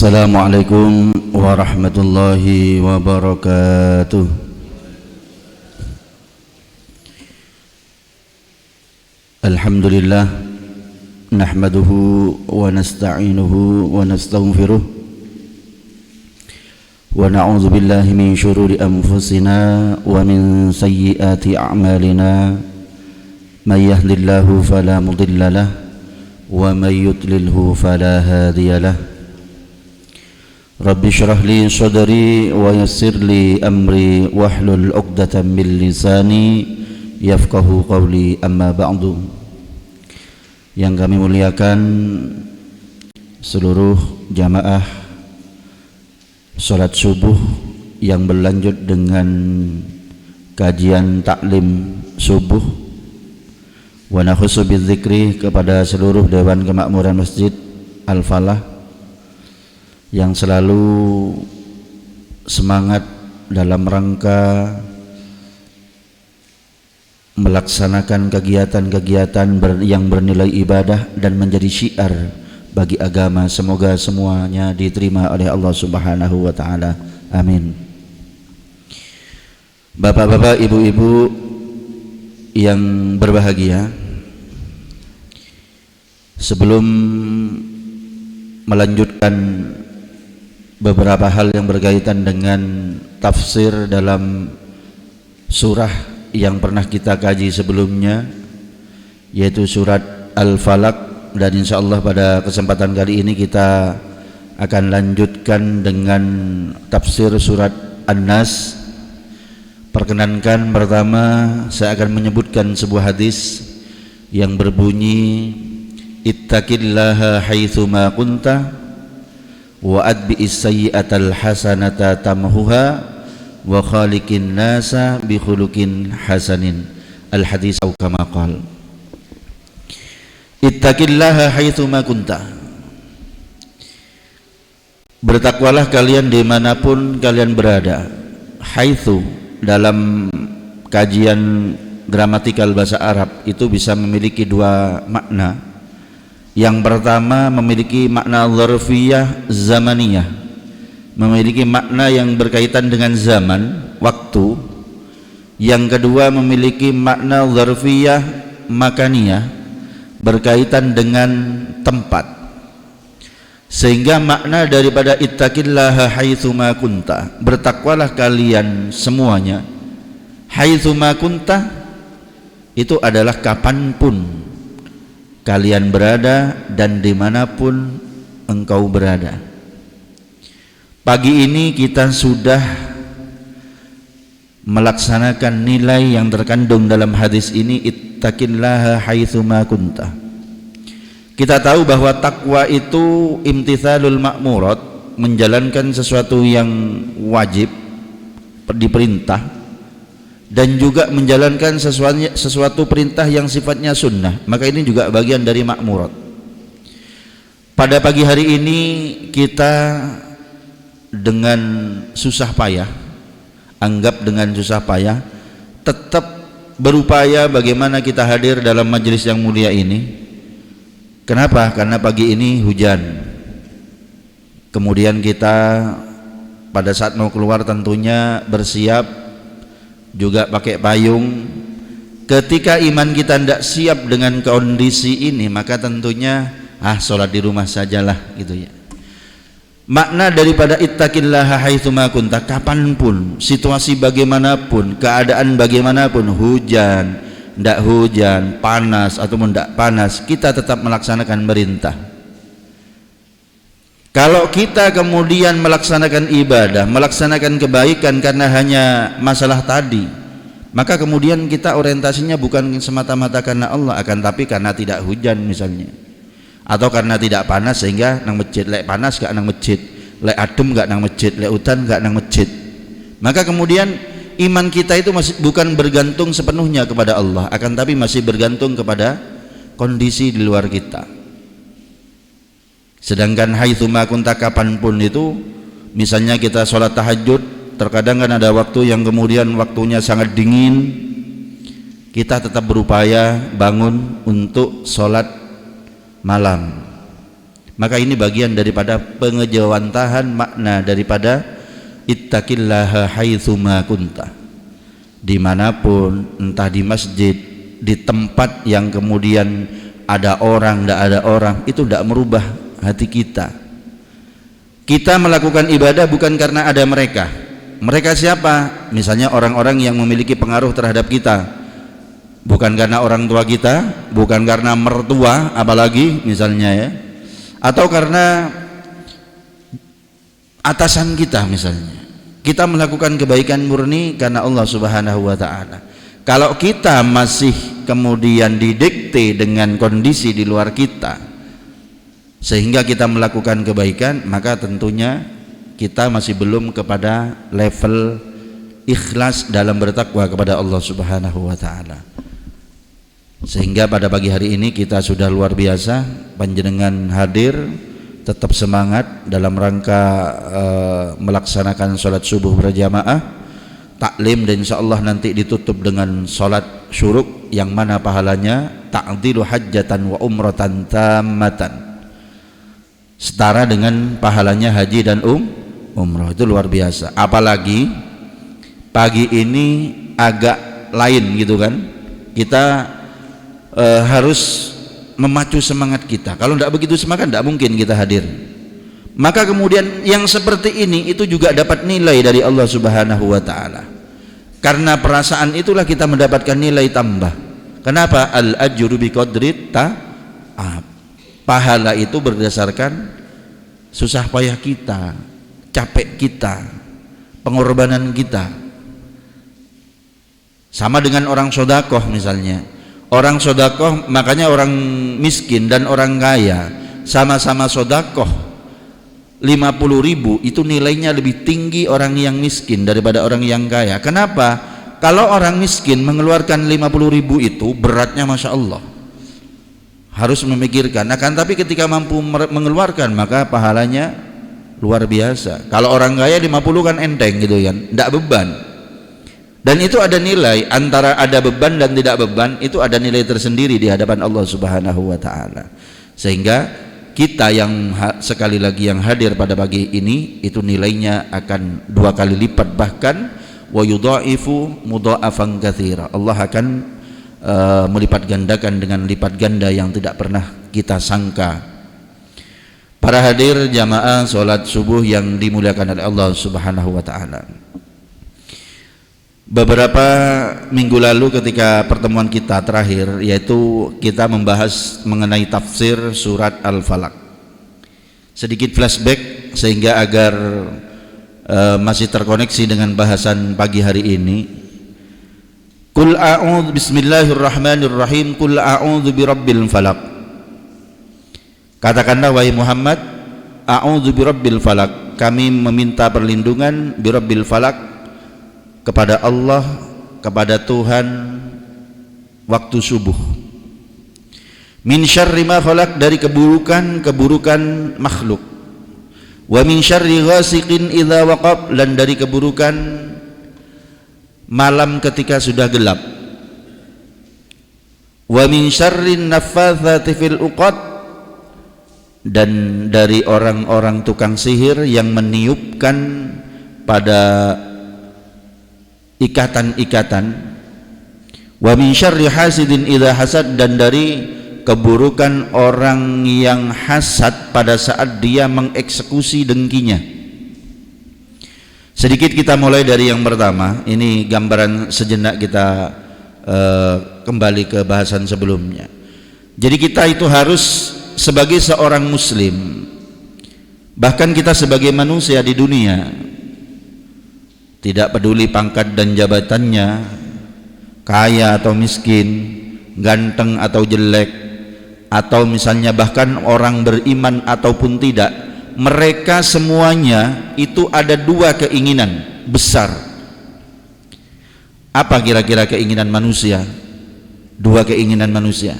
Assalamualaikum warahmatullahi wabarakatuh. Alhamdulillah, nahmaduhu wa nasta'inuhu wa nastaghfiruh wa na'udzu billahi min syururi anfusina wa min sayyiati a'malina. May yahdihillahu fala mudilla lahu wa may yudlilhu fala hadiya lahu. Rabbi syrah li sadri wa yassir li amri wahlul 'uqdatam min lisani yafqahu qawli, amma ba'du. Yang kami muliakan seluruh jamaah salat subuh yang berlanjut dengan kajian taklim subuh, wa nakhusu bidzikri kepada seluruh Dewan Kemakmuran Masjid Al-Falah yang selalu semangat dalam rangka melaksanakan kegiatan-kegiatan yang bernilai ibadah dan menjadi syiar bagi agama. Semoga semuanya diterima oleh Allah Subhanahu wa taala. Amin. Bapak-bapak, ibu-ibu yang berbahagia, sebelum melanjutkan beberapa hal yang berkaitan dengan tafsir dalam surah yang pernah kita kaji sebelumnya, yaitu surat Al-Falaq, dan insyaallah pada kesempatan kali ini kita akan lanjutkan dengan tafsir surat An-Nas. Perkenankan pertama, saya akan menyebutkan sebuah hadis yang berbunyi, ittaqillaha haitsu ma kunta wa adbi'is sayyi'atal hasanata tamhuha wa khaliqin nasa bi khuluqin hasanin. Al hadis atau kama qala, ittaqillaha haitsu ma kunta, bertakwalah kalian dimanapun kalian berada. Haitsu dalam kajian gramatikal bahasa Arab itu bisa memiliki dua makna. Yang pertama memiliki makna dzarfiyah zamaniyah, memiliki makna yang berkaitan dengan zaman, waktu. Yang kedua memiliki makna dzarfiyah makaniyah, berkaitan dengan tempat. Sehingga makna daripada ittaqillaha haitsu ma kunta, bertakwalah kalian semuanya, haitsu ma kunta itu adalah kapanpun kalian berada dan dimanapun engkau berada. Pagi ini kita sudah melaksanakan nilai yang terkandung dalam hadis ini, ittaqillaha haitsu ma kunta. Kita tahu bahwa takwa itu imtithalul ma'murat, menjalankan sesuatu yang wajib, diperintah, dan juga menjalankan sesuatu perintah yang sifatnya sunnah. Maka ini juga bagian dari ma'murat. Pada pagi hari ini kita dengan susah payah, anggap dengan susah payah, tetap berupaya bagaimana kita hadir dalam majelis yang mulia ini. Kenapa? Karena pagi ini hujan. Kemudian kita pada saat mau keluar tentunya bersiap, juga pakai payung. Ketika iman kita tidak siap dengan kondisi ini, maka tentunya sholat di rumah sajalah, gitu ya. Makna daripada ittaqillaha haitsu ma kunta, kapanpun, situasi bagaimanapun, keadaan bagaimanapun, hujan, tidak hujan, panas ataupun tidak panas, kita tetap melaksanakan perintah. Kalau kita kemudian melaksanakan ibadah, melaksanakan kebaikan karena hanya masalah tadi, maka kemudian kita orientasinya bukan semata-mata karena Allah, akan tapi karena tidak hujan misalnya, atau karena tidak panas sehingga nang masjid, lek panas gak nang masjid, lek adem gak nang masjid, lek udan gak nang masjid. Maka kemudian iman kita itu masih bukan bergantung sepenuhnya kepada Allah, akan tapi masih bergantung kepada kondisi di luar kita. Sedangkan haitsu ma kunta, kapanpun itu, misalnya kita sholat tahajud, terkadang kan ada waktu yang kemudian waktunya sangat dingin, kita tetap berupaya bangun untuk sholat malam. Maka ini bagian daripada pengejawantahan makna daripada ittaqillaha haitsuma kunta. Dimanapun, entah di masjid, di tempat yang kemudian ada orang, tidak ada orang, itu tidak merubah hati kita. Kita melakukan ibadah bukan karena ada mereka. Mereka siapa? Misalnya orang-orang yang memiliki pengaruh terhadap kita, bukan karena orang tua kita, bukan karena mertua apalagi misalnya ya, atau karena atasan kita misalnya. Kita melakukan kebaikan murni karena Allah Subhanahu wa ta'ala. Kalau kita masih kemudian didikte dengan kondisi di luar kita sehingga kita melakukan kebaikan, maka tentunya kita masih belum kepada level ikhlas dalam bertakwa kepada Allah Subhanahu wa ta'ala. Sehingga pada pagi hari ini kita sudah luar biasa, panjenengan hadir, tetap semangat dalam rangka melaksanakan sholat subuh berjamaah, taklim, dan insyaallah nanti ditutup dengan sholat syuruk yang mana pahalanya ta'dilu hajjatan wa umratan tammatan, setara dengan pahalanya haji dan umrah. Itu luar biasa. Apalagi pagi ini agak lain gitu kan, kita harus memacu semangat kita. Kalau tidak begitu semangat, tidak mungkin kita hadir. Maka kemudian yang seperti ini itu juga dapat nilai dari Allah Subhanahu wa ta'ala. Karena perasaan itulah kita mendapatkan nilai tambah. Kenapa? Al-ajru biqadri ta'ab. Pahala itu berdasarkan susah payah kita, capek kita, pengorbanan kita. Sama dengan orang sodakoh misalnya. Orang sodakoh, makanya orang miskin dan orang kaya sama-sama sodakoh 50.000, itu nilainya lebih tinggi orang yang miskin daripada orang yang kaya. Kenapa? Kalau orang miskin mengeluarkan 50.000 itu beratnya Masya Allah, harus memikirkan. Akan tapi ketika mampu mengeluarkan, maka pahalanya luar biasa. Kalau orang kaya 50 kan enteng gitu kan, tidak beban. Dan itu ada nilai, antara ada beban dan tidak beban, itu ada nilai tersendiri di hadapan Allah Subhanahu wa ta'ala. Sehingga kita yang sekali lagi yang hadir pada pagi ini, itu nilainya akan 2 kali lipat, bahkan wa yudha'ifu mudha'afan katsira. Allah akan melipat gandakan dengan lipat ganda yang tidak pernah kita sangka. Para hadir jamaah salat subuh yang dimuliakan oleh Allah Subhanahu wa ta'ala. Beberapa minggu lalu ketika pertemuan kita terakhir, yaitu kita membahas mengenai tafsir surat Al-Falaq. Sedikit flashback sehingga agar masih terkoneksi dengan bahasan pagi hari ini. Qul a'udzu bismillahirrahmanirrahim, qul a'udzu birabbil falaq. Katakanlah wahai Muhammad, a'udzu birabbil falaq, kami meminta perlindungan birabbil falaq, kepada Allah, kepada Tuhan waktu subuh. Min syarri ma khalaq, dari keburukan makhluk. Wa min syarri ghasiqin idza waqab, dan dari keburukan malam ketika sudah gelap. Wa min syarrin naffatsati fil uqad, dan dari orang-orang tukang sihir yang meniupkan pada ikatan-ikatan. Wa min syarri hasidin idza hasad, dan dari keburukan orang yang hasad pada saat dia mengeksekusi dengkinya. Sedikit kita mulai dari yang pertama. Ini gambaran sejenak kita kembali ke bahasan sebelumnya. Jadi kita itu harus sebagai seorang muslim, bahkan kita sebagai manusia di dunia, tidak peduli pangkat dan jabatannya, kaya atau miskin, ganteng atau jelek, atau misalnya bahkan orang beriman ataupun tidak, mereka semuanya itu ada 2 keinginan besar. Apa kira-kira keinginan manusia? 2 keinginan manusia.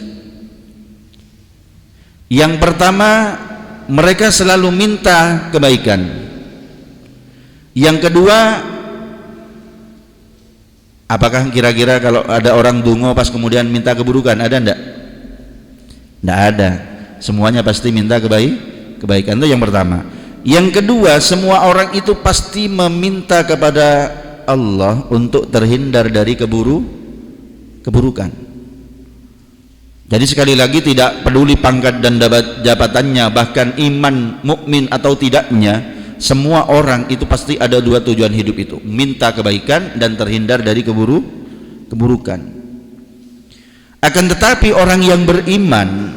Yang pertama, mereka selalu minta kebaikan. Yang kedua, apakah kira-kira kalau ada orang dungo pas kemudian minta keburukan, ada enggak? Enggak ada. Semuanya pasti minta kebaikan. Itu yang pertama. Yang kedua, semua orang itu pasti meminta kepada Allah untuk terhindar dari keburukan. Jadi sekali lagi, tidak peduli pangkat dan jabatannya, bahkan iman mukmin atau tidaknya, semua orang itu pasti ada dua tujuan hidup itu, minta kebaikan dan terhindar dari keburukan. Akan tetapi orang yang beriman,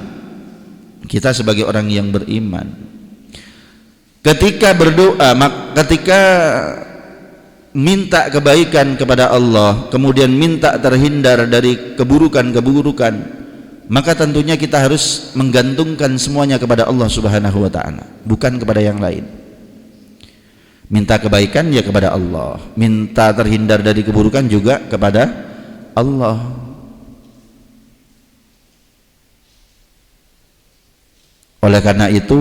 kita sebagai orang yang beriman, ketika berdoa, ketika minta kebaikan kepada Allah, kemudian minta terhindar dari keburukan, maka tentunya kita harus menggantungkan semuanya kepada Allah Subhanahu wa ta'ala, bukan kepada yang lain. Minta kebaikan ya kepada Allah, minta terhindar dari keburukan juga kepada Allah. Oleh karena itu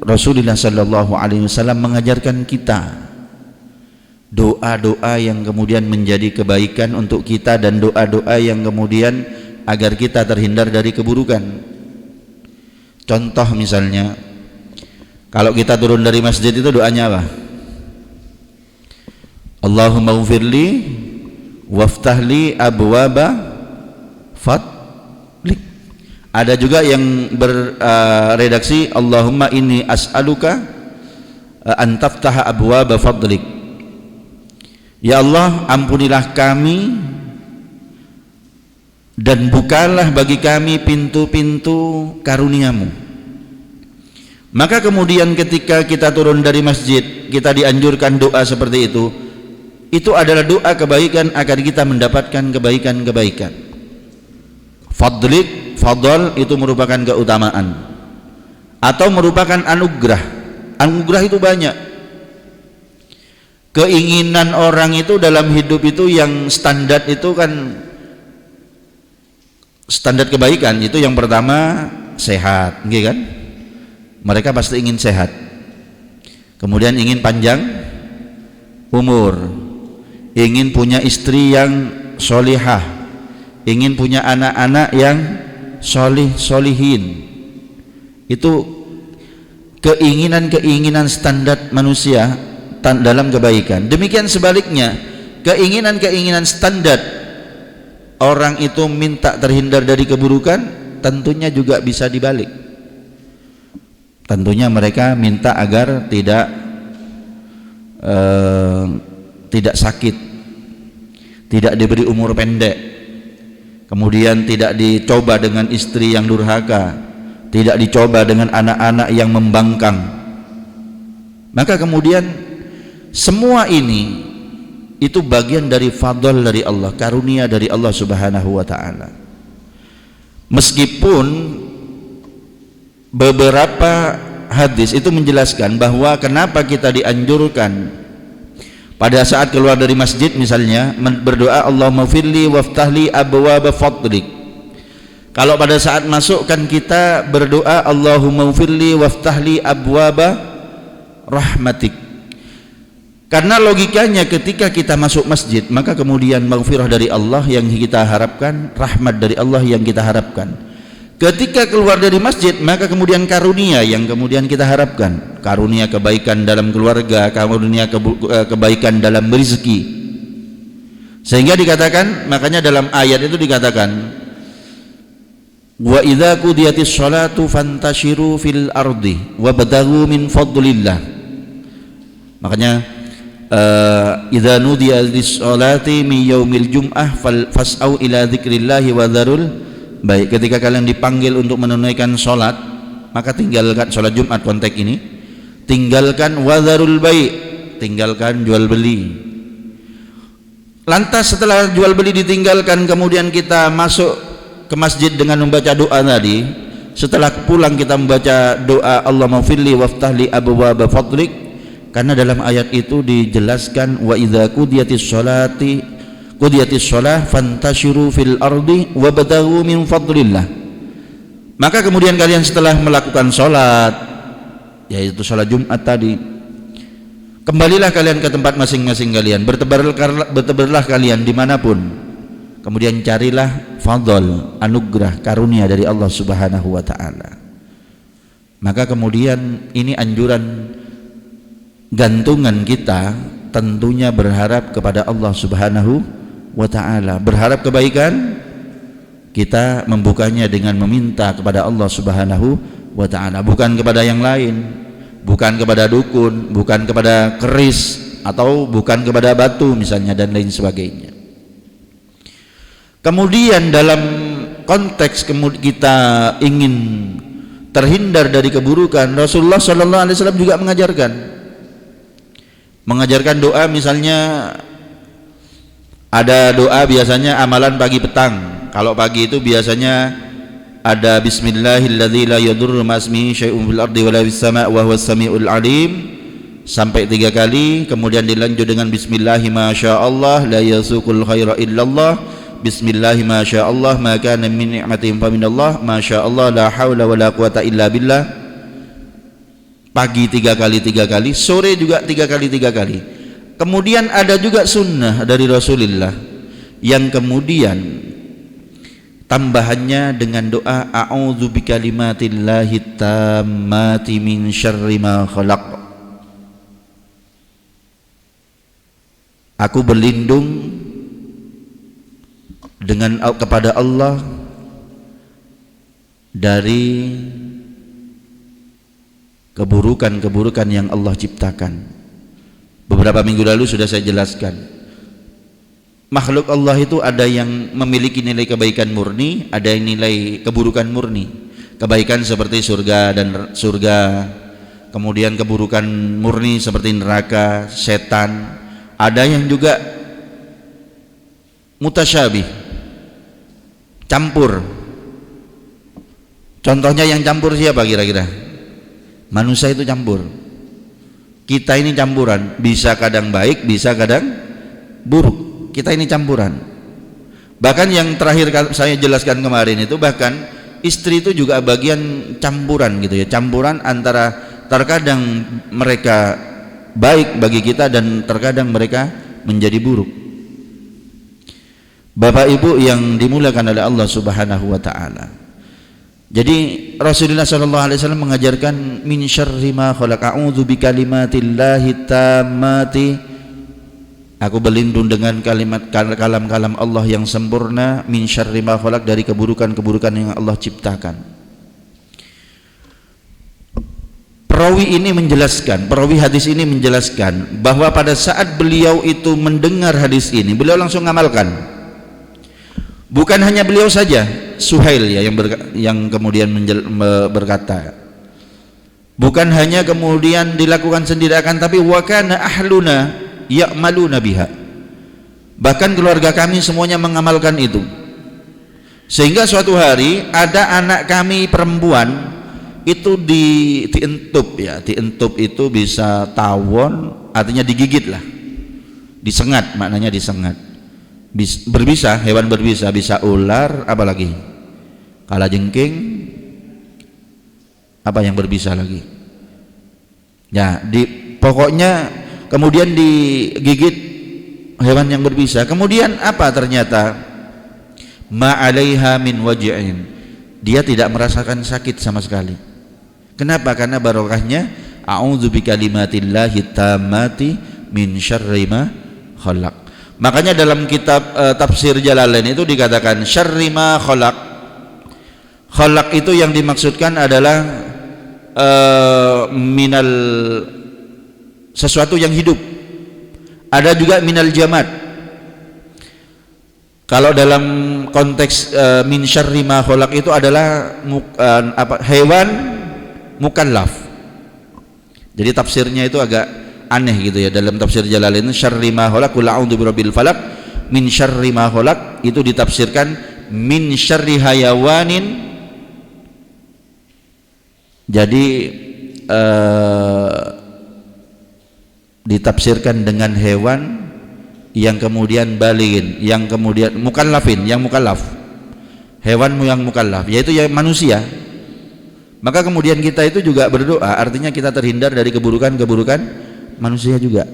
Rasulullah sallallahu alaihi wasallam mengajarkan kita doa-doa yang kemudian menjadi kebaikan untuk kita, dan doa-doa yang kemudian agar kita terhindar dari keburukan. Contoh misalnya, kalau kita turun dari masjid itu doanya apa? Allahumma ghfirli waftahli abwaba fadlik. Ada juga yang beredaksi Allahumma inni as'aluka an taftaha abwaba fadlik. Ya Allah, ampunilah kami dan bukalah bagi kami pintu-pintu karuniamu. Maka kemudian ketika kita turun dari masjid, kita dianjurkan doa seperti itu adalah doa kebaikan agar kita mendapatkan kebaikan-kebaikan. Fadlik, fadl itu merupakan keutamaan atau merupakan anugerah. Anugerah itu banyak. Keinginan orang itu dalam hidup itu yang standar itu kan, standar kebaikan itu yang pertama sehat, gitu kan? Mereka pasti ingin sehat. Kemudian ingin panjang umur, ingin punya istri yang solihah, ingin punya anak-anak yang solihin. Itu keinginan-keinginan standar manusia dalam kebaikan. Demikian sebaliknya, keinginan-keinginan standar orang itu minta terhindar dari keburukan, tentunya juga bisa dibalik. Tentunya mereka minta agar tidak sakit, tidak diberi umur pendek, kemudian tidak dicoba dengan istri yang durhaka, tidak dicoba dengan anak-anak yang membangkang. Maka kemudian semua ini itu bagian dari fadl dari Allah, karunia dari Allah Subhanahu wa ta'ala. Meskipun beberapa hadis itu menjelaskan bahwa kenapa kita dianjurkan pada saat keluar dari masjid misalnya berdoa Allahumma firli waftahli abwaba fadlik. Kalau pada saat masuk kan kita berdoa Allahumma firli waftahli abwaba rahmatik. Karena logikanya ketika kita masuk masjid, maka kemudian maghfirah dari Allah yang kita harapkan, rahmat dari Allah yang kita harapkan. Ketika keluar dari masjid, maka kemudian karunia yang kemudian kita harapkan, karunia kebaikan dalam keluarga, karunia kebaikan dalam rezeki. Sehingga dikatakan, makanya dalam ayat itu dikatakan, wa idza qudiyatis sholatu fantashiru fil ardi wabtaghu min fadlillah. Makanya idza nudiya lis-sholati min yaumil jum'ah fas'au ila dzikrillahi wa dzarul baik. Ketika kalian dipanggil untuk menunaikan sholat, maka tinggalkan sholat Jumat konteks ini, tinggalkan wa dzarul baik, tinggalkan jual beli. Lantas setelah jual beli ditinggalkan, kemudian kita masuk ke masjid dengan membaca doa tadi. Setelah pulang kita membaca doa Allahumma firli waftahli abwaaba fadlik. Karena dalam ayat itu dijelaskan wa idza qudiyatis shalah fantashiru fil ardi wabtaghu min fadlillah. Maka kemudian kalian setelah melakukan sholat, yaitu sholat Jumat tadi, kembalilah kalian ke tempat masing-masing kalian, bertebarlah kalian dimanapun, kemudian carilah fadl, anugerah, karunia dari Allah Subhanahu wa ta'ala. Maka kemudian ini anjuran gantungan kita tentunya berharap kepada Allah Subhanahu wa ta'ala. Berharap kebaikan, kita membukanya dengan meminta kepada Allah Subhanahu wa ta'ala, bukan kepada yang lain, bukan kepada dukun, bukan kepada keris, atau bukan kepada batu misalnya dan lain sebagainya. Kemudian dalam konteks kita ingin terhindar dari keburukan, Rasulullah SAW juga mengajarkan doa. Misalnya ada doa biasanya amalan pagi petang. Kalau pagi itu biasanya ada bismillahilladzi la yadurru ma'asmihi syai'un fil ardi wala fis sama' wa huwas samiul alim sampai 3 kali. Kemudian dilanjut dengan bismillahi masyaallah la yasuqul khaira illallah, bismillahi masyaallah ma kana min ni'matin fa minallah, masyaallah la haula wala quwata illa billah. Pagi 3 kali, sore juga 3 kali. Kemudian ada juga sunnah dari Rasulullah yang kemudian tambahannya dengan doa a'udzu bikalimatillahi tammati min syarri ma khalaq. Aku berlindung dengan kepada Allah dari keburukan-keburukan yang Allah ciptakan. Beberapa minggu lalu sudah saya jelaskan, makhluk Allah itu ada yang memiliki nilai kebaikan murni, ada yang nilai keburukan murni. Kebaikan seperti surga, kemudian keburukan murni seperti neraka, setan. Ada yang juga mutasyabih, campur. Contohnya yang campur siapa kira-kira? Manusia itu campur. Kita ini campuran, bisa kadang baik, bisa kadang buruk. Kita ini campuran. Bahkan yang terakhir saya jelaskan kemarin itu, bahkan istri itu juga bagian campuran gitu ya. Campuran antara terkadang mereka baik bagi kita dan terkadang mereka menjadi buruk. Bapak Ibu yang dimuliakan oleh Allah Subhanahu wa ta'ala. Jadi Rasulullah SAW mengajarkan min syarri ma khalaq, a'udzu bikalimatillahi tammati, aku berlindung dengan kalam-kalam Allah yang sempurna, min syarri ma khalaq, dari keburukan-keburukan yang Allah ciptakan. Perawi hadis ini menjelaskan bahwa pada saat beliau itu mendengar hadis ini, beliau langsung ngamalkan. Bukan hanya beliau saja, Suhail ya yang kemudian berkata, bukan hanya kemudian dilakukan sendiri, akan tapi wa kana ahluna ya'maluna biha, bahkan keluarga kami semuanya mengamalkan itu. Sehingga suatu hari ada anak kami perempuan itu dientup ya, dientup itu bisa tawon, artinya digigit lah, disengat, maknanya disengat. Berbisa, hewan berbisa, bisa ular, apalagi kalajengking, apa yang berbisa lagi ya, pokoknya kemudian digigit hewan yang berbisa. Kemudian apa ternyata? Ma'alaiha min waj'in, dia tidak merasakan sakit sama sekali. Kenapa? Karena barokahnya a'udzu bikalimatillahi tammati min syarri ma khalaq. Makanya dalam kitab tafsir Jalalain itu dikatakan syarri ma khalaq. Khalaq itu yang dimaksudkan adalah minal, sesuatu yang hidup. Ada juga minal jamad. Kalau dalam konteks min syarri ma khalaq itu adalah hewan mukallaf. Jadi tafsirnya itu agak aneh gitu ya. Dalam tafsir Jalalain syarri ma khalaq qul a'udzu birabbil falaq, min syarri ma khalaq itu ditafsirkan min syarri hayawanin. Jadi ditafsirkan dengan hewan yang kemudian balighin, yang kemudian mukallafin, yang mukallaf, hewan yang mukallaf, yaitu ya manusia. Maka kemudian kita itu juga berdoa, artinya kita terhindar dari keburukan-keburukan manusia juga.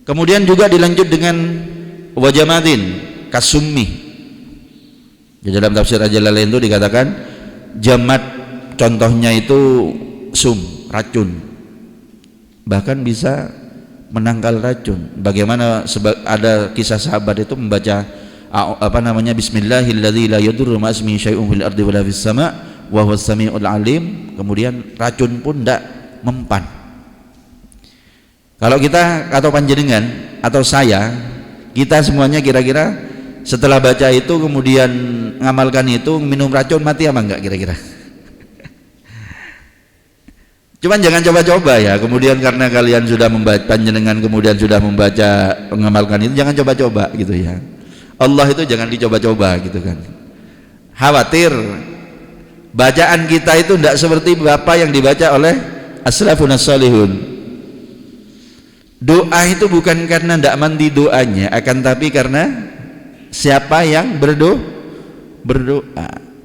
Kemudian juga dilanjut dengan wajamadin kasummi. Di dalam tafsir Jalalain itu dikatakan jamad contohnya itu racun, bahkan bisa menangkal racun. Bagaimana ada kisah sahabat itu membaca Bismillahilladzi la yadurru ma'asmihi syai'un fil ardi wala fis sama' wa huwas samiul alim, kemudian racun pun tidak mempan. Kalau kita atau panjenengan atau kita semuanya kira-kira setelah baca itu kemudian ngamalkan itu, minum racun mati apa enggak kira-kira? Cuman jangan coba-coba ya. Kemudian karena kalian sudah membaca, panjenengan kemudian sudah membaca, mengamalkan itu, jangan coba-coba gitu ya. Allah itu jangan dicoba-coba gitu kan. Khawatir bacaan kita itu tidak seperti apa yang dibaca oleh as-salafun as-salihun. Doa itu bukan karena tidak mandi doanya, akan tapi karena siapa yang berdoa.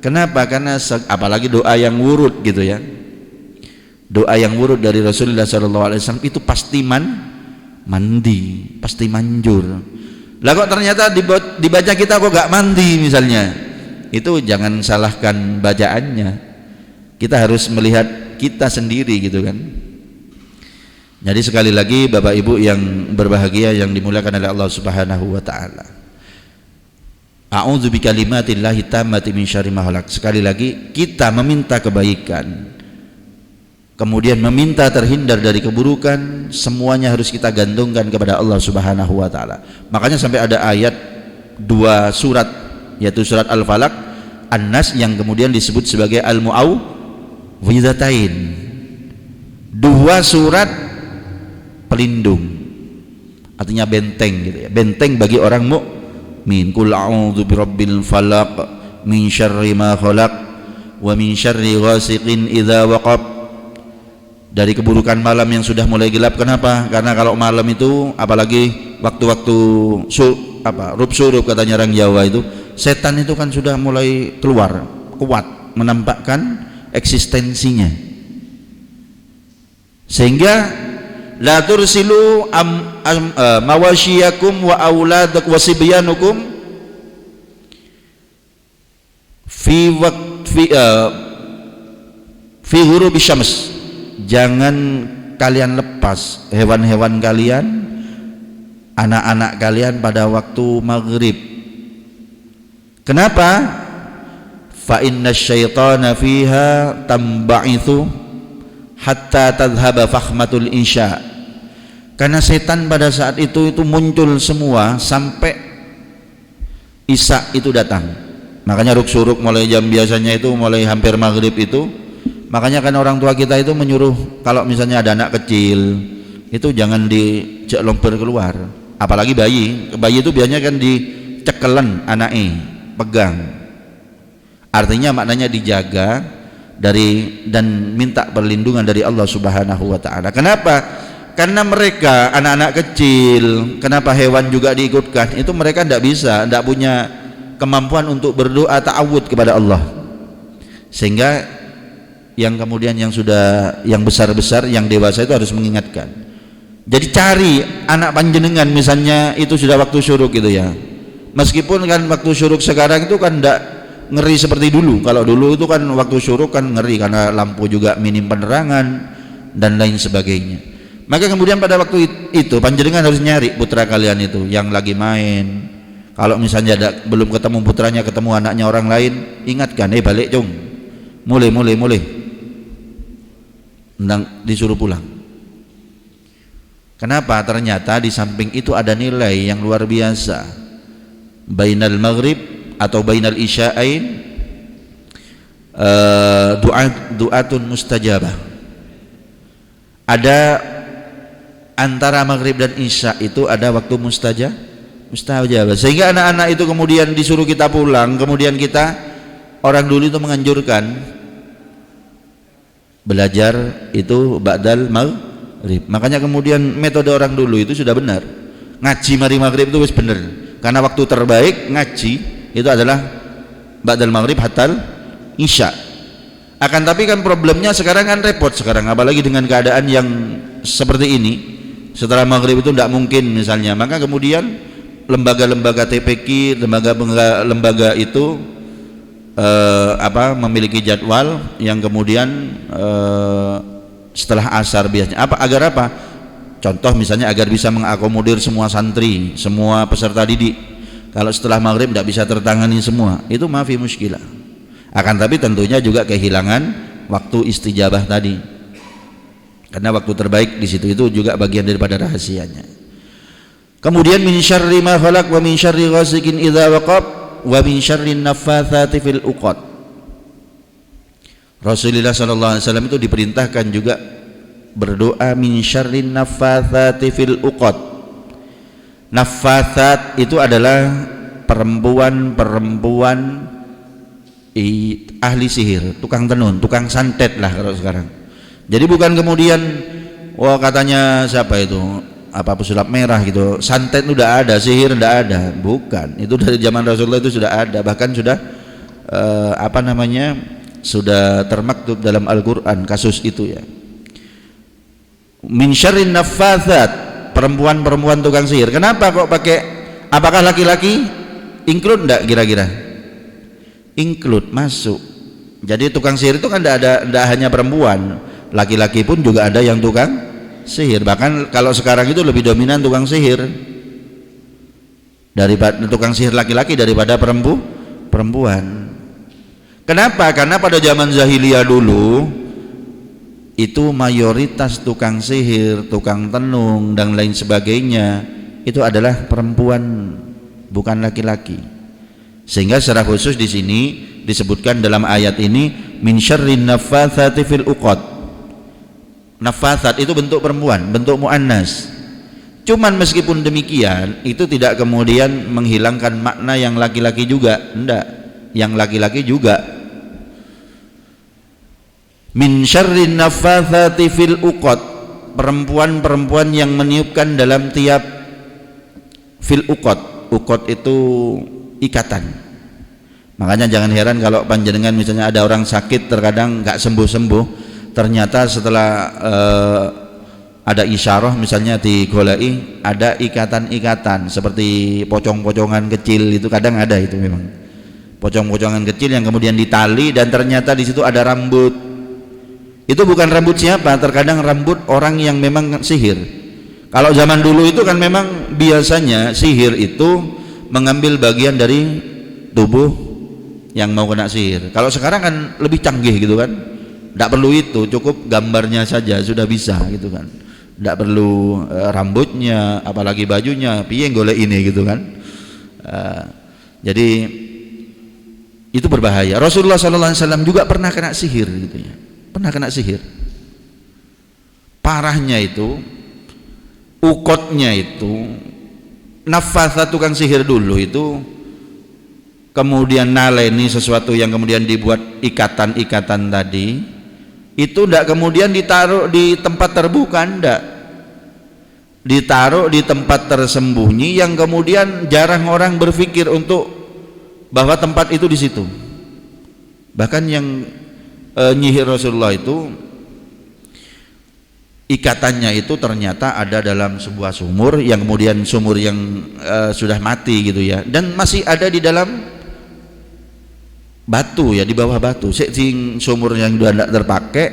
Kenapa? Karena apalagi doa yang wurud gitu ya. Doa yang wurud dari Rasulullah SAW itu pasti mandi, pasti manjur. Lah kok ternyata dibaca kita kok gak mandi misalnya, itu jangan salahkan bacaannya. Kita harus melihat kita sendiri gitu kan. Jadi sekali lagi Bapak Ibu yang berbahagia yang dimuliakan oleh Allah Subhanahu wa taala. A'udzu bikalimatillahi tammati min syarri ma khalaq. Sekali lagi kita meminta kebaikan, kemudian meminta terhindar dari keburukan, semuanya harus kita gantungkan kepada Allah Subhanahu wa taala. Makanya sampai ada ayat 2 surat, yaitu surat Al-Falaq, An-Nas, yang kemudian disebut sebagai Al-Mu'awwidzatain. 2 surat pelindung, artinya benteng gitu ya, benteng bagi orang mukmin. Qul a'udzu birabbil falaq min syarri ma khalaq wa min syarri ghasiqin idza waqab. Dari keburukan malam yang sudah mulai gelap. Kenapa? Karena kalau malam itu, apalagi waktu-waktu rub-surup katanya orang Jawa itu, setan itu kan sudah mulai keluar, kuat menampakkan eksistensinya. Sehingga la tursilu mawasyiyakum wa auladakum wa sibyanukum fi ghurubi syams. Jangan kalian lepas hewan-hewan kalian, anak-anak kalian pada waktu maghrib. Kenapa? Fa inna syaitana fiha tamba'ithu hatta tadhhaba fakhmatul insya. Karena setan pada saat itu muncul semua sampai isya itu datang. Makanya ruk-suruk mulai jam biasanya itu mulai hampir maghrib itu. Makanya kan orang tua kita itu menyuruh kalau misalnya ada anak kecil itu jangan dijak lomper keluar, apalagi bayi itu biasanya kan dicekelen anaknya, pegang, artinya maknanya dijaga dari dan minta perlindungan dari Allah Subhanahu wa taala. Kenapa? Karena mereka anak-anak kecil, kenapa hewan juga diikutkan? Itu mereka tidak bisa, tidak punya kemampuan untuk berdoa ta'awud kepada Allah, sehingga yang kemudian yang sudah yang besar-besar, yang dewasa itu harus mengingatkan. Jadi cari anak panjenengan misalnya itu sudah waktu syuruk gitu ya. Meskipun kan waktu syuruk sekarang itu kan tidak ngeri seperti dulu. Kalau dulu itu kan waktu syuruk kan ngeri karena lampu juga minim penerangan dan lain sebagainya. Maka kemudian pada waktu itu panjenengan harus nyari putra kalian itu yang lagi main. Kalau misalnya belum ketemu putranya, ketemu anaknya orang lain, ingatkan, balik cung, mulai disuruh pulang. Kenapa? Ternyata di samping itu ada nilai yang luar biasa. Bainal maghrib atau bainal isya'ain du'atun mustajabah. Ada antara maghrib dan isya itu ada waktu mustajabah. Sehingga anak-anak itu kemudian disuruh kita pulang. Kemudian kita, orang dulu itu menganjurkan belajar itu ba'dal maghrib. Makanya kemudian metode orang dulu itu sudah benar. Ngaji mari maghrib itu wis benar. Karena waktu terbaik ngaji itu adalah ba'dal maghrib hatal isya. Akan tapi kan problemnya sekarang kan repot sekarang, apalagi dengan keadaan yang seperti ini. Setelah maghrib itu tidak mungkin misalnya. Maka kemudian lembaga-lembaga TPQ, lembaga itu memiliki jadwal yang kemudian setelah asar biasanya agar apa? Contoh misalnya agar bisa mengakomodir semua santri, semua peserta didik. Kalau setelah maghrib tidak bisa tertangani semua, itu mafi muskilah. Akan tapi tentunya juga kehilangan waktu istijabah tadi, karena waktu terbaik di situ itu juga bagian daripada rahasianya. Kemudian min syarri ma khalaq wa min syarri ghasikin idza waqab wa min syarri naffatsati fil uqad. Rasulullah sallallahu alaihi wasallam itu diperintahkan juga berdoa min syarri naffatsati fil uqad. Naffatsat itu adalah perempuan ahli sihir, tukang tenun, tukang santet lah kalau sekarang. Jadi bukan kemudian katanya siapa itu, pesulap merah gitu, santet itu udah ada, sihir udah ada. Bukan, itu dari zaman Rasulullah itu sudah ada, bahkan sudah sudah termaktub dalam Al-Quran kasus itu ya. Min syarrin naffatsat, perempuan tukang sihir. Kenapa kok pakai, apakah laki-laki include enggak kira-kira? Include, masuk. Jadi tukang sihir itu kan enggak hanya perempuan, laki-laki pun juga ada yang tukang sihir. Bahkan kalau sekarang itu lebih dominan tukang sihir daripada tukang sihir laki-laki daripada perempuan. Kenapa? Karena pada zaman jahiliyah dulu itu mayoritas tukang sihir, tukang tenung dan lain sebagainya itu adalah perempuan, bukan laki-laki. Sehingga secara khusus di sini disebutkan dalam ayat ini min syarrin naffatsati fil uqad. Naffatsat itu bentuk perempuan, bentuk muannas. Cuman meskipun demikian itu tidak kemudian menghilangkan makna yang laki-laki juga, enggak. Yang laki-laki juga. Min syarrin naffatsati fil uqad, perempuan-perempuan yang meniupkan dalam tiap fil uqad. Uqad itu ikatan. Makanya jangan heran kalau panjenengan misalnya ada orang sakit terkadang nggak sembuh-sembuh, ternyata setelah ada isyarah misalnya digolai ada ikatan-ikatan seperti pocong-pocongan kecil, itu kadang ada, itu memang pocong-pocongan kecil yang kemudian ditali dan ternyata di situ ada rambut. Itu bukan rambut siapa, terkadang rambut orang yang memang sihir. Kalau zaman dulu itu kan memang biasanya sihir itu mengambil bagian dari tubuh yang mau kena sihir. Kalau sekarang kan lebih canggih gitu kan, tidak perlu itu, cukup gambarnya saja sudah bisa gitu kan, tidak perlu rambutnya, apalagi bajunya, piye golek ini gitu kan. Jadi itu berbahaya. Rasulullah SAW juga pernah kena sihir gitu ya, pernah kena sihir. Parahnya itu, ukotnya itu, nafasa tukang sihir dulu itu kemudian naleni sesuatu yang kemudian dibuat ikatan-ikatan tadi, itu tidak kemudian ditaruh di tempat terbuka, tidak, ditaruh di tempat tersembunyi yang kemudian jarang orang berpikir untuk bahwa tempat itu di situ. Bahkan yang nyihir Rasulullah itu ikatannya itu ternyata ada dalam sebuah sumur yang kemudian sumur yang sudah mati gitu ya, dan masih ada di dalam batu ya, di bawah batu. Sing sumur yang sudah tidak terpakai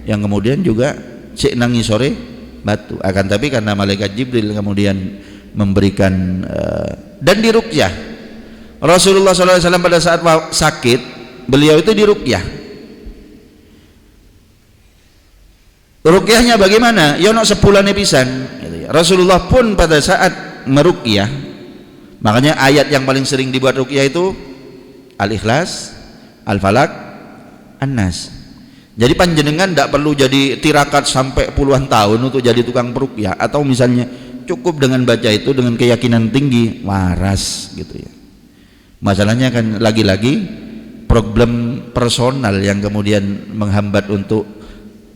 yang kemudian juga cek nangi sore batu. Akan tapi karena malaikat Jibril kemudian memberikan dan diruqyah Rasulullah SAW pada saat sakit, beliau itu diruqyah. Ruqyahnya bagaimana? Ya ono sebulan pisan gitu ya. Rasulullah pun pada saat meruqyah, makanya ayat yang paling sering dibuat ruqyah itu Al-Ikhlas, Al-Falaq, An-Nas. Jadi panjenengan tidak perlu jadi tirakat sampai puluhan tahun untuk jadi tukang peruqyah, atau misalnya cukup dengan baca itu dengan keyakinan tinggi waras gitu ya. Masalahnya kan lagi-lagi problem personal yang kemudian menghambat untuk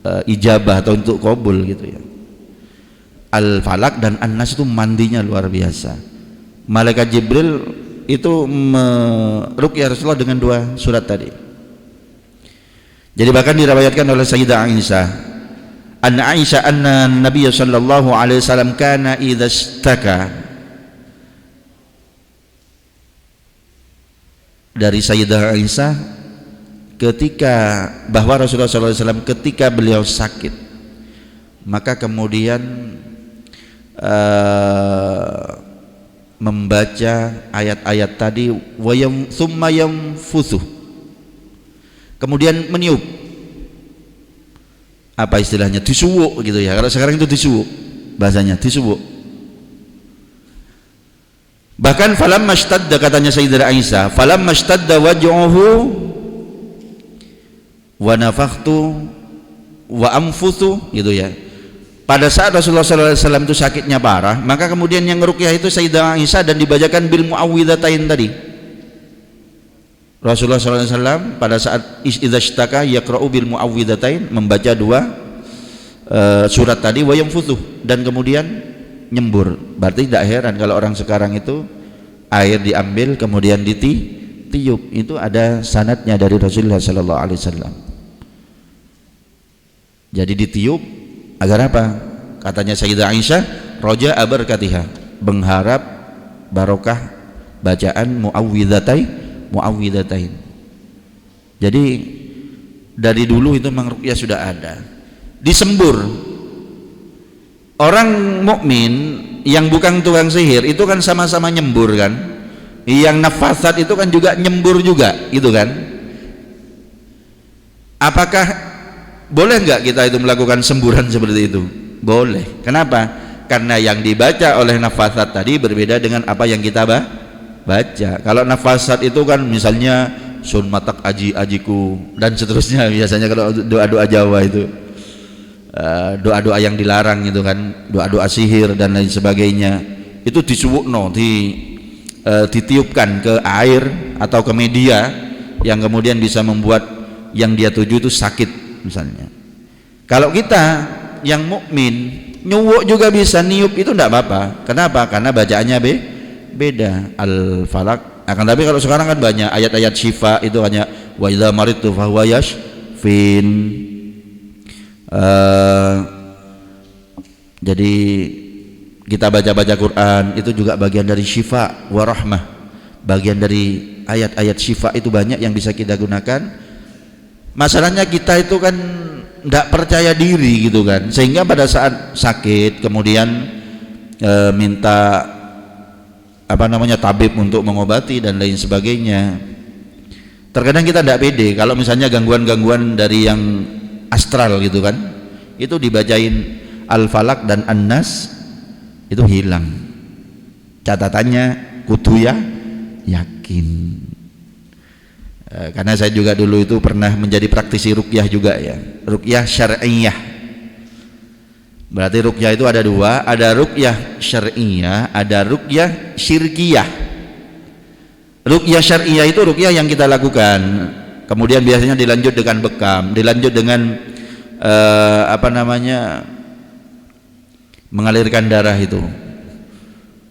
ijabah atau untuk qabul gitu ya. Al-Falaq dan An-Nas itu mandinya luar biasa. Malaikat Jibril itu meruqyah Rasulullah dengan dua surat tadi. Jadi bahkan diriwayatkan oleh Sayyidah Aisyah, anna Aisyah anna Nabiy sallallahu alaihi wasallam kana idza istaka dari Sayyidah Aisyah ketika bahwa Rasulullah SAW ketika beliau sakit, maka kemudian membaca ayat-ayat tadi, wayam thumma yamfuthu, kemudian meniup, apa istilahnya, disuwuk gitu ya, kalau sekarang itu disuwuk bahasanya, disuwuk. Bahkan falamma ishtadda, katanya Sayyidah Aisyah, falamma ishtadda waj'uhu wa nafakhtu wa amfuthu gitu ya. Pada saat Rasulullah SAW itu sakitnya parah, maka kemudian yang ngeruqyah itu Sayyidah Aisyah dan dibacakan bil muawwidzatain tadi. Rasulullah SAW pada saat idza ishtaka yaqra'u bil muawwidzatain, membaca dua surat tadi, wa yamfuthu, dan kemudian nyembur. Berarti tidak heran kalau orang sekarang itu air diambil kemudian ditiup, itu ada sanadnya dari Rasulullah SAW. Jadi ditiup agar apa? Katanya Sayyidah Aisyah, roja barakatiha, mengharap barokah bacaan muawwidzatain. Jadi dari dulu itu memang ruqyah sudah ada. Disembur. Orang mukmin yang bukan tukang sihir itu kan sama-sama nyembur kan. Yang nafasat itu kan juga nyembur juga, gitu kan. Apakah boleh nggak kita itu melakukan semburan seperti itu? Boleh. Kenapa? Karena yang dibaca oleh nafasat tadi berbeda dengan apa yang kita baca. Kalau nafasat itu kan misalnya sun matak ajiku dan seterusnya, biasanya kalau doa-doa Jawa itu doa-doa yang dilarang itu kan, doa-doa sihir dan lain sebagainya, itu disuwukno, ditiupkan ke air atau ke media yang kemudian bisa membuat yang dia tuju itu sakit misalnya. Kalau kita yang mukmin nyuwuk juga bisa, niup itu tidak apa-apa. Kenapa? Karena bacaannya beda. Al-Falaq. Akan tapi kalau sekarang kan banyak ayat-ayat syifa, itu hanya wa idza maridtu fa huwa yashfin. Jadi kita baca-baca Quran itu juga bagian dari syifa wa rahmah, bagian dari ayat-ayat syifa, itu banyak yang bisa kita gunakan. Masalahnya kita itu kan tidak percaya diri gitu kan, sehingga pada saat sakit kemudian minta tabib untuk mengobati dan lain sebagainya. Terkadang kita tidak pede kalau misalnya gangguan-gangguan dari yang astral gitu kan, itu dibacain Al-Falaq dan An-Nas itu hilang. Catatannya kudu ya yakin. Karena saya juga dulu itu pernah menjadi praktisi ruqyah juga ya, ruqyah syar'iyah. Berarti ruqyah itu ada dua, ada ruqyah syar'iyah, ada ruqyah syirkiyah. Ruqyah syar'iyah itu ruqyah yang kita lakukan, kemudian biasanya dilanjut dengan bekam, dilanjut dengan mengalirkan darah itu.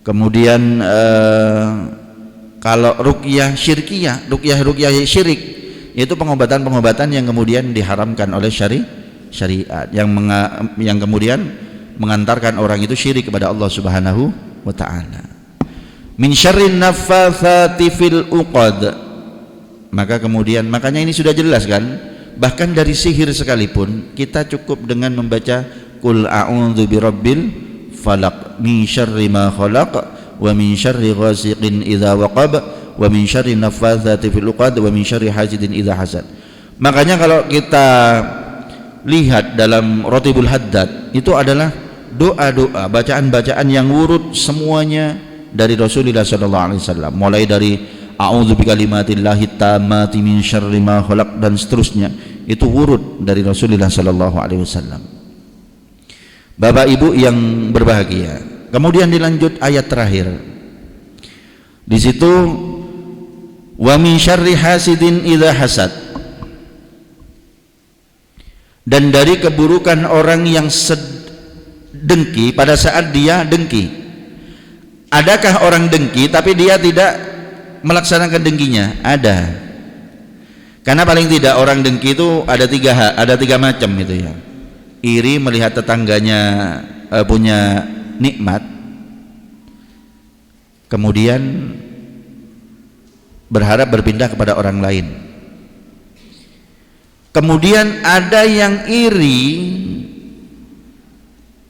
Kemudian kalau ruqyah syirkiyah, ruqyah syirik, yaitu pengobatan-pengobatan yang kemudian diharamkan oleh syariat, yang kemudian mengantarkan orang itu syirik kepada Allah Subhanahu wa taala. Min syarrin naffatsati fil uqad. Makanya ini sudah jelas kan, bahkan dari sihir sekalipun kita cukup dengan membaca qul a'udzu birabbil falaq min syarri ma khalaq wa min syarri ghasiqin idza waqab wa min syarri naffatsati fil uqad wa min syarri hasidin idza hasad. Makanya kalau kita lihat dalam Ratibul Haddad itu adalah doa-doa, bacaan-bacaan yang wurud semuanya dari Rasulullah SAW, mulai dari a'udzu bikalimatillahi tammati min syarri ma khalaq dan seterusnya, itu wurud dari Rasulullah SAW. Bapak Ibu yang berbahagia, kemudian dilanjut ayat terakhir. Di situ wa min syarri hasidin idza hasad, dan dari keburukan orang yang dengki pada saat dia dengki. Adakah orang dengki tapi dia tidak melaksanakan dengkinya? Ada. Karena paling tidak orang dengki itu ada tiga macam itu ya. Iri melihat tetangganya punya nikmat, kemudian berharap berpindah kepada orang lain. Kemudian ada yang iri,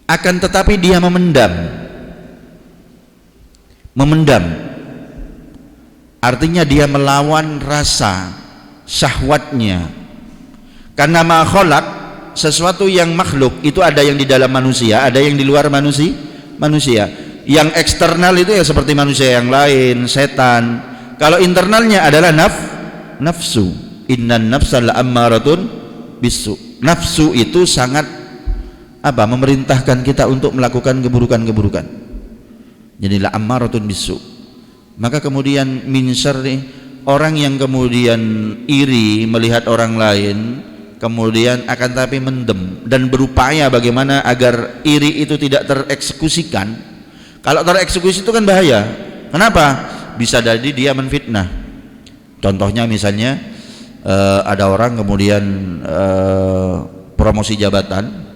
akan tetapi dia memendam. Artinya dia melawan rasa syahwatnya. Karena ma khalaq, sesuatu yang makhluk itu ada yang di dalam manusia, ada yang di luar manusia. Yang eksternal itu ya seperti manusia yang lain, setan. Kalau internalnya adalah nafsu. Innan nafsa la'ammaratun bisu. Nafsu itu sangat memerintahkan kita untuk melakukan keburukan. Jadi la'ammaratun bisu. Maka kemudian min syarri, orang yang kemudian iri melihat orang lain, kemudian akan tapi mendem dan berupaya bagaimana agar iri itu tidak tereksekusikan. Kalau tereksekusi itu kan bahaya. Kenapa? Bisa jadi dia menfitnah. Contohnya misalnya ada orang kemudian promosi jabatan,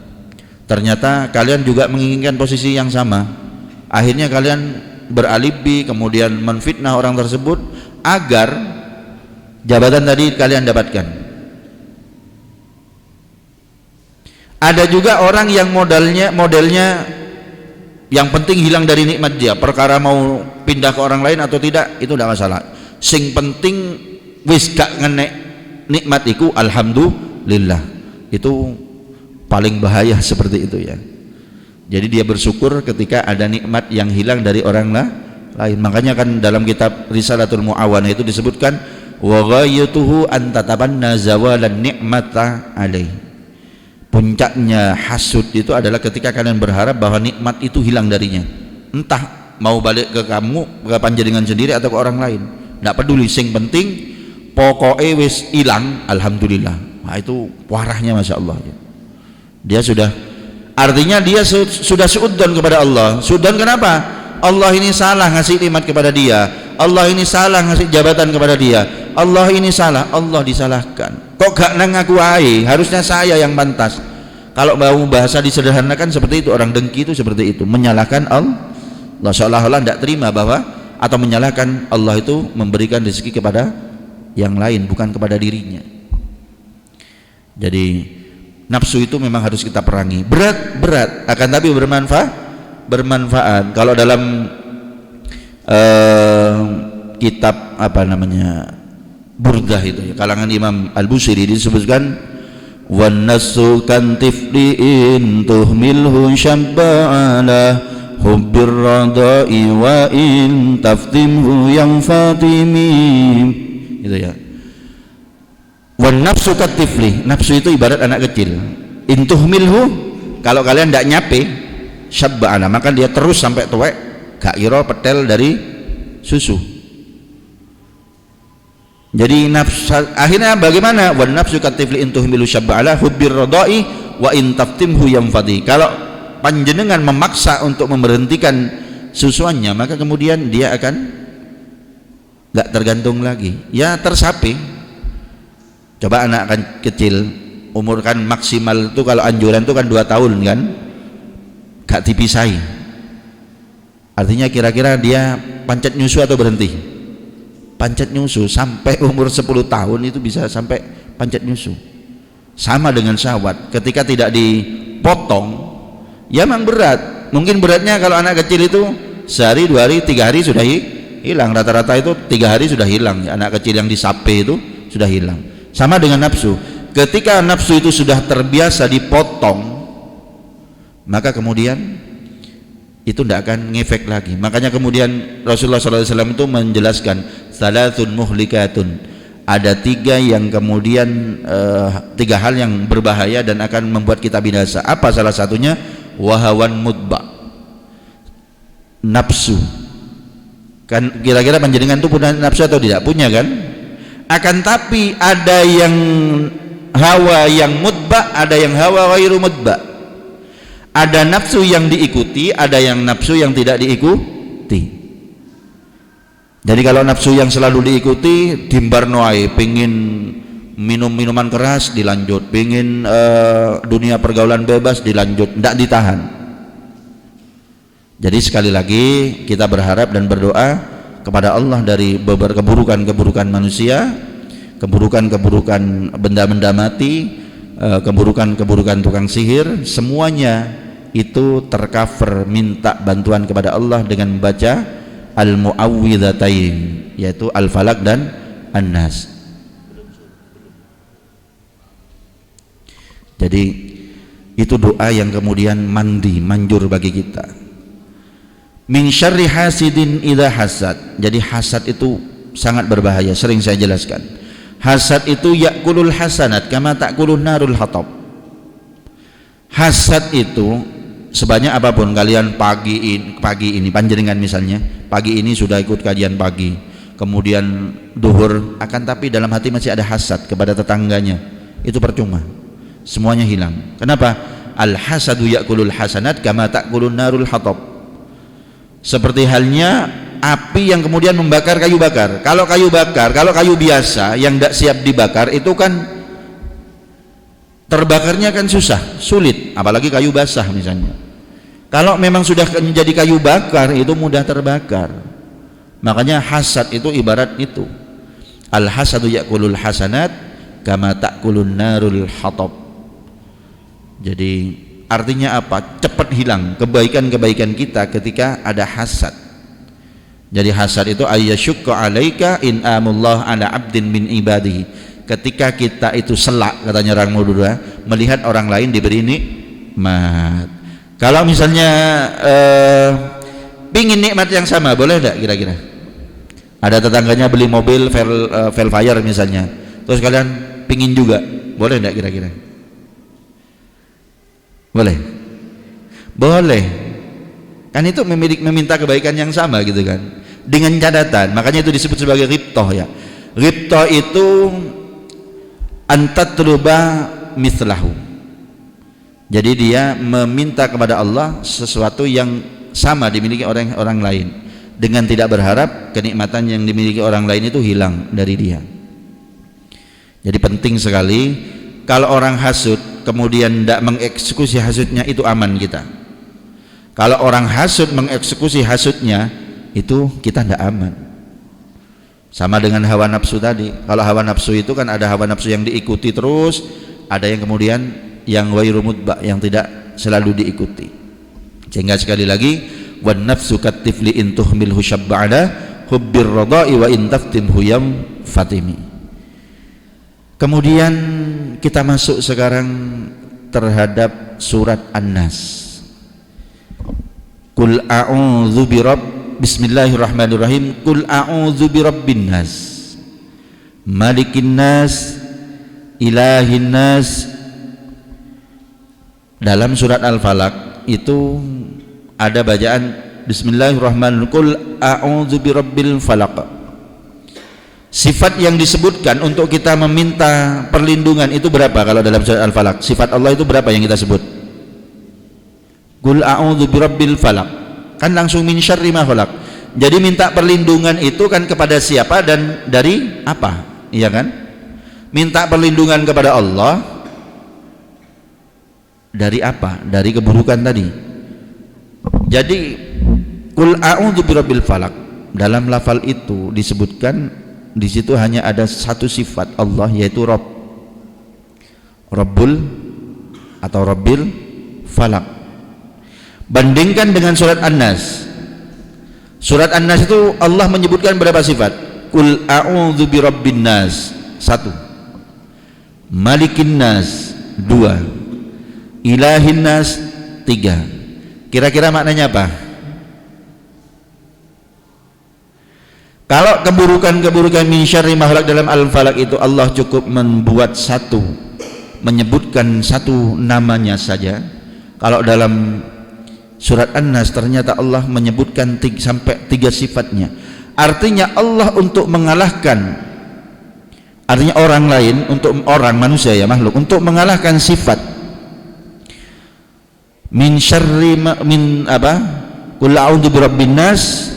ternyata kalian juga menginginkan posisi yang sama. Akhirnya kalian beralibi kemudian menfitnah orang tersebut agar jabatan tadi kalian dapatkan. Ada juga orang yang modelnya yang penting hilang dari nikmat dia, perkara mau pindah ke orang lain atau tidak itu tidak masalah, sing penting wis gak ngenek nikmat iku alhamdulillah. Itu paling bahaya seperti itu ya. Jadi dia bersyukur ketika ada nikmat yang hilang dari orang lain. Makanya kan dalam kitab Risalatul Mu'awanah itu disebutkan wa ghayatuhu an tatabanna zawalan ni'mata alaih. Puncaknya hasud itu adalah ketika kalian berharap bahwa nikmat itu hilang darinya. Entah mau balik ke kamu, ke panjenengan sendiri atau ke orang lain. Enggak peduli, sing penting pokoknya wis hilang alhamdulillah. Nah itu warahnya Masya Allah. Dia sudah, artinya dia sudah suudzon kepada Allah. Suudzon kenapa? Allah ini salah ngasih nikmat kepada dia, Allah ini salah ngasih jabatan kepada dia, Allah ini salah, Allah disalahkan. Kok gak nang aku ae, harusnya saya yang pantas. Kalau mau bahasa disederhanakan seperti itu, orang dengki itu seperti itu, menyalahkan Allah seolah-olah tidak terima bahwa atau menyalahkan Allah itu memberikan rezeki kepada yang lain, bukan kepada dirinya. Jadi nafsu itu memang harus kita perangi, berat akan tapi bermanfaat. Kalau dalam kitab Burdah itu ya, kalangan Imam Al-Busiri disebutkan wan nasu kan tifliin tuhmilhu syabba'ala hubbir radai wa in taftimhu yang fatimi itu ya. Wan nafsu katifli, nafsu itu ibarat anak kecil. Intuhmilhu, kalau kalian tidak nyape syabba'ana, maka dia terus sampai tuwek gak kira petel dari susu. Jadi nafsu akhirnya bagaimana? Wan nafsu katifli intuhmilu syabba'ala hubbir radai wa in taftimhu yanfadi. Kalau panjenengan memaksa untuk memberhentikan susuannya, maka kemudian dia akan gak tergantung lagi, ya tersapi. Coba anak kan kecil umur kan maksimal itu kalau anjuran itu kan 2 tahun kan, gak dipisahi. Artinya kira-kira dia pancet nyusu atau berhenti? Pancet nyusu sampai umur 10 tahun itu bisa sampai pancet nyusu. Sama dengan syahwat, ketika tidak dipotong ya memang berat. Mungkin beratnya kalau anak kecil itu sehari, 2 hari, 3 hari sudah hilang. Rata-rata itu 3 hari sudah hilang. Anak kecil yang disape itu sudah hilang. Sama dengan nafsu, ketika nafsu itu sudah terbiasa dipotong, maka kemudian itu tidak akan ngefek lagi. Makanya kemudian Rasulullah SAW itu menjelaskan salatun muhlikatun, ada 3 yang kemudian 3 hal yang berbahaya dan akan membuat kita binasa. Apa salah satunya? Wahawan mudba, nafsu. Kan kira-kira panjenengan itu punya nafsu atau tidak? Punya kan? Akan tapi ada yang hawa yang mudba, ada yang hawa ghairu mudba. Ada nafsu yang diikuti, ada yang nafsu yang tidak diikuti. Jadi kalau nafsu yang selalu diikuti, dimbarno ae, pengin minum minuman keras dilanjut, pengin dunia pergaulan bebas dilanjut, tidak ditahan. Jadi sekali lagi kita berharap dan berdoa kepada Allah dari beberapa keburukan-keburukan manusia, keburukan-keburukan benda-benda mati, keburukan-keburukan tukang sihir, semuanya itu tercover minta bantuan kepada Allah dengan membaca al-mu'awwidhatain, yaitu al-falaq dan an-nas. Jadi itu doa yang kemudian manjur bagi kita. Min syarri hasidin idza hasad. Jadi hasad itu sangat berbahaya, sering saya jelaskan. Hasad itu yakulul hasanat kama takulun narul hatab. Hasad itu sebanyak apapun kalian pagi ini panjenengan misalnya, pagi ini sudah ikut kajian pagi, kemudian duhur, akan tapi dalam hati masih ada hasad kepada tetangganya, itu percuma, semuanya hilang. Kenapa? Al hasadu yakulul hasanat kama takulun narul hatab. Seperti halnya api yang kemudian membakar kayu bakar. Kalau kayu biasa yang tidak siap dibakar itu kan terbakarnya kan susah, sulit, apalagi kayu basah misalnya. Kalau memang sudah menjadi kayu bakar itu mudah terbakar. Makanya hasad itu ibarat itu. Al hasadu yakulul hasanat kama takulun narul hatab. Jadi artinya apa? Cepat hilang kebaikan-kebaikan kita ketika ada hasad. Jadi hasad itu ayyasyukka alaika in amullah ala abdin min ibadihi. Ketika kita itu selak, katanya orang Madura, melihat orang lain diberi nikmat. Kalau misalnya pingin nikmat yang sama, boleh enggak kira-kira? Ada tetangganya beli mobil Velfire misalnya, terus kalian pingin juga, boleh enggak kira-kira? Boleh? Boleh. Kan itu meminta kebaikan yang sama gitu kan, dengan catatan. Makanya itu disebut sebagai ghibthah ya. Ghibthah itu antatluba mislahu. Jadi dia meminta kepada Allah sesuatu yang sama dimiliki orang lain, dengan tidak berharap kenikmatan yang dimiliki orang lain itu hilang dari dia. Jadi penting sekali kalau orang hasud kemudian tidak mengeksekusi hasudnya, itu aman kita. Kalau orang hasud mengeksekusi hasudnya, itu kita tidak aman. Sama dengan hawa nafsu tadi. Kalau hawa nafsu itu kan ada hawa nafsu yang diikuti terus, ada yang kemudian yang ghairu mutba, yang tidak selalu diikuti. Sehingga sekali lagi, wan nafsu katifli in tuhmilhu syabba'ala hubbir radai wa in taftimhu yam fatimi. Kemudian kita masuk sekarang terhadap surat An-Nas. Qul a'udzu bismillahirrahmanirrahim. Qul a'udzu birabbin nas, malikin nas, ilahin nas. Dalam surat Al-Falaq itu ada bacaan bismillahirrahmanirrahim, qul a'udzu birabbil falaq. Sifat yang disebutkan untuk kita meminta perlindungan itu berapa kalau dalam surat Al-Falaq? Sifat Allah itu berapa yang kita sebut? Qul a'udzu birabbil falaq. Kan langsung min syarri ma khalaq. Jadi minta perlindungan itu kan kepada siapa dan dari apa? Iya kan? Minta perlindungan kepada Allah dari apa? Dari keburukan tadi. Jadi qul a'udzu birabbil falaq, dalam lafal itu disebutkan di situ hanya ada satu sifat Allah, yaitu Rabb, Rabbul atau Rabbil Falaq. Bandingkan dengan surat An-Nas. Surat An-Nas itu Allah menyebutkan berapa sifat? Qul a'udzu birabbin nas, 1. Malikin nas, 2. Ilahin nas, 3. Kira-kira maknanya apa? Kalau keburukan-keburukan min syarri ma khalaq dalam Al-Falaq itu Allah cukup menyebutkan satu namanya saja. Kalau dalam surat An-Nas ternyata Allah menyebutkan sampai 3 sifatnya. Artinya Allah untuk mengalahkan, artinya orang lain, untuk orang manusia ya, makhluk, untuk mengalahkan sifat min syarri min apa? Qul a'udzu birabbin nas,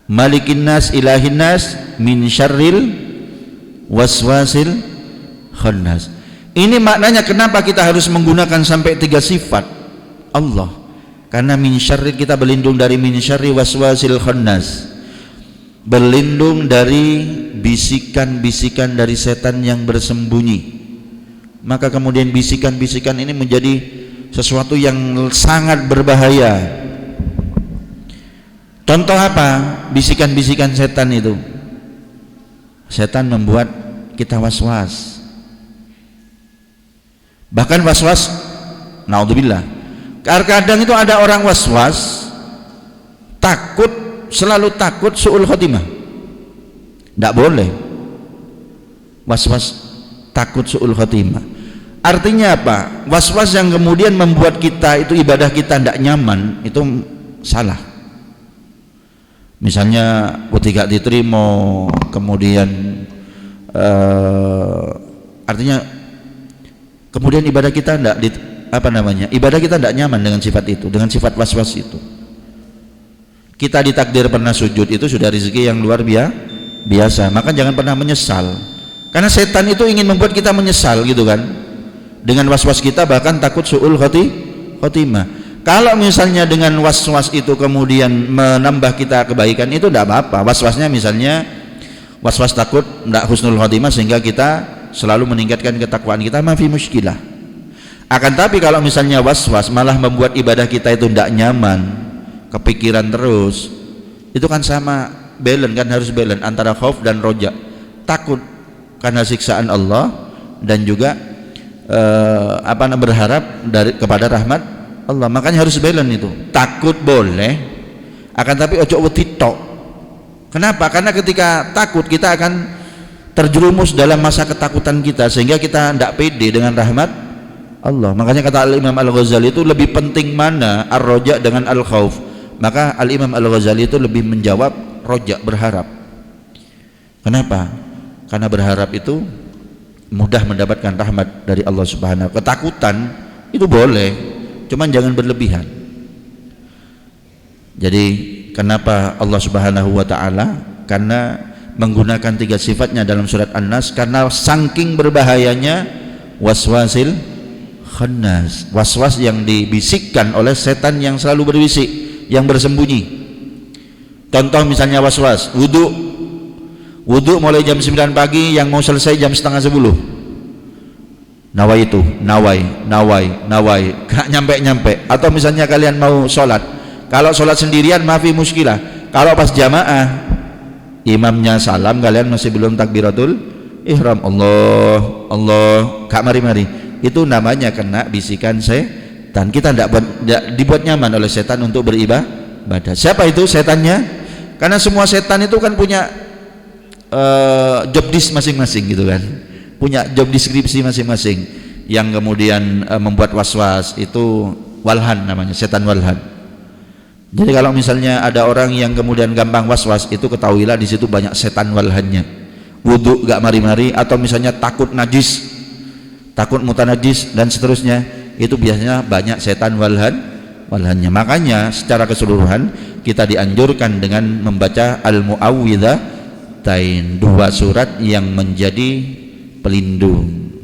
malikin nas, ilahin nas, min syarril waswasil khannas. Ini maknanya kenapa kita harus menggunakan sampai 3 sifat Allah, Karena min syarri, kita berlindung dari min syarri waswasil khannas, berlindung dari bisikan-bisikan dari setan yang bersembunyi. Maka kemudian bisikan-bisikan ini menjadi sesuatu yang sangat berbahaya. Contoh apa bisikan-bisikan setan itu? Setan membuat kita was-was. Bahkan was-was, naudzubillah. Kadang itu ada orang was-was, takut, selalu takut su'ul khotimah. Tidak boleh was-was takut su'ul khotimah. Artinya apa? Was-was yang kemudian membuat kita itu ibadah kita tidak nyaman, itu salah. Misalnya ketika diterima, kemudian artinya kemudian ibadah kita tidak ibadah kita tidak nyaman dengan sifat itu, dengan sifat was-was itu. Kita ditakdir pernah sujud, itu sudah rezeki yang luar biasa. Maka jangan pernah menyesal, karena setan itu ingin membuat kita menyesal gitu kan, dengan was-was kita, bahkan takut su'ul khotimah. Kalau misalnya dengan was-was itu kemudian menambah kita kebaikan, itu tidak apa-apa. Was-wasnya misalnya was-was takut tidak husnul khotimah sehingga kita selalu meningkatkan ketakwaan kita, mafi muskilah. Akan tapi kalau misalnya was-was malah membuat ibadah kita itu tidak nyaman, kepikiran terus, itu kan sama balance, kan harus balance antara khauf dan roja, takut karena siksaan Allah dan juga berharap kepada rahmat Allah. Makanya harus balance itu. Takut boleh, akan tapi ojo wedi tok. Kenapa? Karena ketika takut kita akan terjerumus dalam masa ketakutan kita, sehingga kita tidak pede dengan rahmat Allah. Makanya kata Al-Imam Al-Ghazali itu lebih penting mana ar-roja dengan al-khauf. Maka Al-Imam Al-Ghazali itu lebih menjawab roja, berharap. Kenapa? Karena berharap itu mudah mendapatkan rahmat dari Allah Subhanahu. Ketakutan itu boleh, cuman jangan berlebihan. Jadi kenapa Allah Subhanahu wa taala? Karena menggunakan 3 sifatnya dalam surat An-Nas, karena saking berbahayanya waswasil khannas, was-was yang dibisikkan oleh setan yang selalu berbisik, yang bersembunyi. Contoh misalnya was-was wudu mulai jam 9 pagi, yang mau selesai jam setengah 10. Nawai gak nyampe. Atau misalnya kalian mau sholat, kalau sholat sendirian mafi muskilah, kalau pas jamaah imamnya salam, kalian masih belum takbiratul ihram, Allah gak mari-mari, itu namanya kena bisikan setan. Kita tidak dibuat nyaman oleh setan untuk beribadah. Siapa itu setannya? Karena semua setan itu kan punya job desk masing-masing gitu kan, punya job deskripsi masing-masing, yang kemudian membuat was-was. Itu walhan namanya, setan walhan. Jadi kalau misalnya ada orang yang kemudian gampang was-was, itu ketahuilah di situ banyak setan walhannya. Wudu gak mari-mari, atau misalnya takut najis, takut mutanajis dan seterusnya, itu biasanya banyak setan walhannya. Makanya secara keseluruhan kita dianjurkan dengan membaca Al-Mu'awwidhatain, 2 surat yang menjadi pelindung.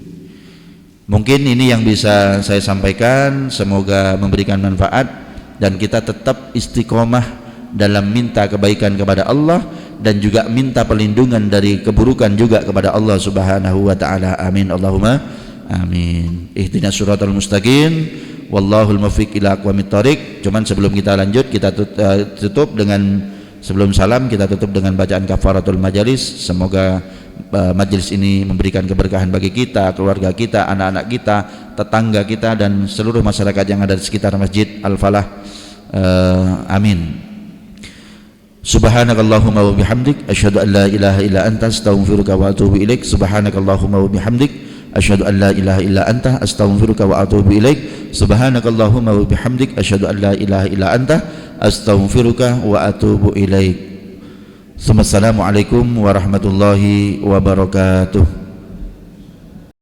Mungkin ini yang bisa saya sampaikan, semoga memberikan manfaat dan kita tetap istiqomah dalam minta kebaikan kepada Allah dan juga minta perlindungan dari keburukan juga kepada Allah Subhanahu wa taala. Amin Allahumma amin. Ihdinas siratal mustaqim, wallahul muwaffiq ila aqwamit thoriq. Cuman sebelum kita lanjut, kita tutup dengan, sebelum salam kita tutup dengan bacaan kafaratul majalis. Semoga majelis ini memberikan keberkahan bagi kita, keluarga kita, anak-anak kita, tetangga kita, dan seluruh masyarakat yang ada di sekitar Masjid Al-Falah. Amin. Subhanakallahumma wa bihamdik, asyhadu an la ilaha illa anta, astaghfiruka wa atubu ilaik. Subhanakallahumma wa bihamdik, asyhadu an la ilaha illa anta, astaghfiruka wa atubu ilaik. Subhanakallahumma wa bihamdik, asyhadu an la ilaha illa anta, astaghfiruka wa atubu ilaik. Assalamualaikum warahmatullahi wabarakatuh.